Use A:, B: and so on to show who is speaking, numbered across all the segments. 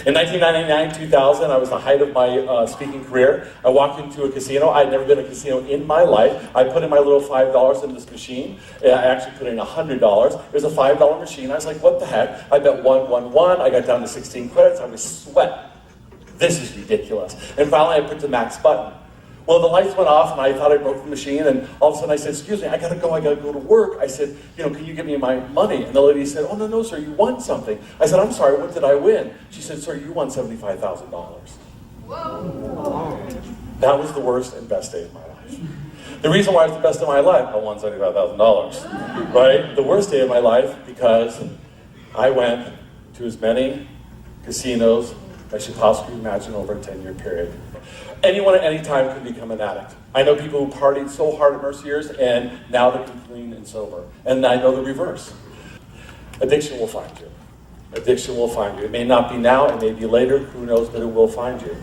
A: In 1999, 2000, I was the height of my speaking career. I walked into a casino. I'd never been to a casino in my life. I put in my little $5 in this machine. I actually put in $100. It was a $5 machine. I was like, what the heck? I bet 111. I got down to 16 credits. I was sweat. This is ridiculous. And finally, I put the max button. Well, the lights went off, and I thought I broke the machine, and all of a sudden I said, excuse me, I gotta go to work. I said, can you give me my money? And the lady said, oh, no, sir, you won something. I said, I'm sorry, what did I win? She said, sir, you won $75,000. Whoa. That was the worst and best day of my life. The reason why it was the best of my life, I won $75,000, right? The worst day of my life, because I went to as many casinos as you possibly imagine over a 10-year period. Anyone at any time can become an addict. I know people who partied so hard at Mercier's and now they're clean and sober. And I know the reverse. Addiction will find you. Addiction will find you. It may not be now, it may be later, who knows, but it will find you.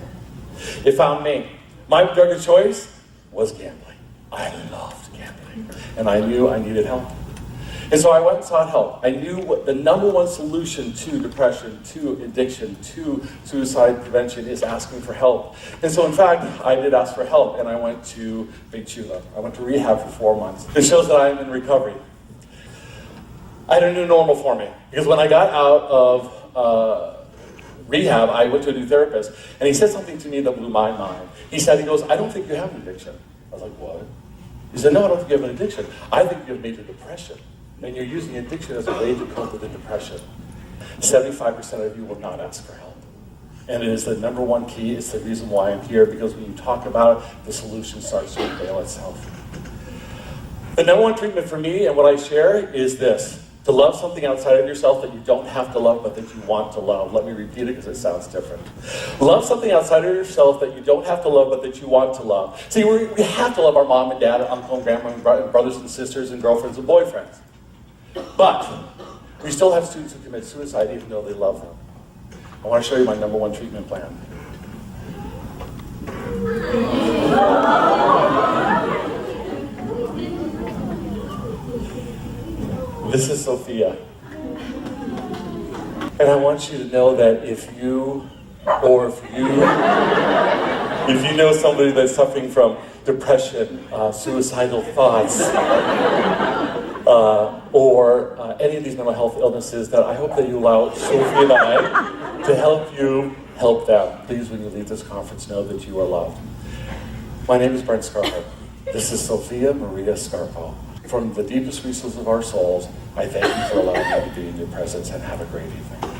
A: It found me. My drug of choice was gambling. I loved gambling. And I knew I needed help. And so I went and sought help. I knew what the number one solution to depression, to addiction, to suicide prevention is asking for help. And so in fact, I did ask for help, and I went to Big Chula. I went to rehab for 4 months. It shows that I'm in recovery. I had a new normal for me, because when I got out of rehab, I went to a new therapist, and he said something to me that blew my mind. He goes, I don't think you have an addiction. I was like, what? He said, no, I don't think you have an addiction. I think you have major depression. And you're using addiction as a way to cope with the depression. 75% of you will not ask for help. And it is the number one key. It's the reason why I'm here, because when you talk about it, the solution starts to unveil itself. The number one treatment for me and what I share is this: to love something outside of yourself that you don't have to love, but that you want to love. Let me repeat it because it sounds different. Love something outside of yourself that you don't have to love, but that you want to love. See, we have to love our mom and dad, uncle and grandma, and brothers and sisters, and girlfriends and boyfriends. But we still have students who commit suicide even though they love them. I want to show you my number one treatment plan. This is Sophia. And I want you to know that if you know somebody that's suffering from depression, suicidal thoughts, or any of these mental health illnesses, that I hope that you allow Sophia and I to help you help them. Please, when you leave this conference, know that you are loved. My name is Brent Scarpo. This is Sophia Maria Scarpo. From the deepest recesses of our souls, I thank you for allowing me to be in your presence, and have a great evening.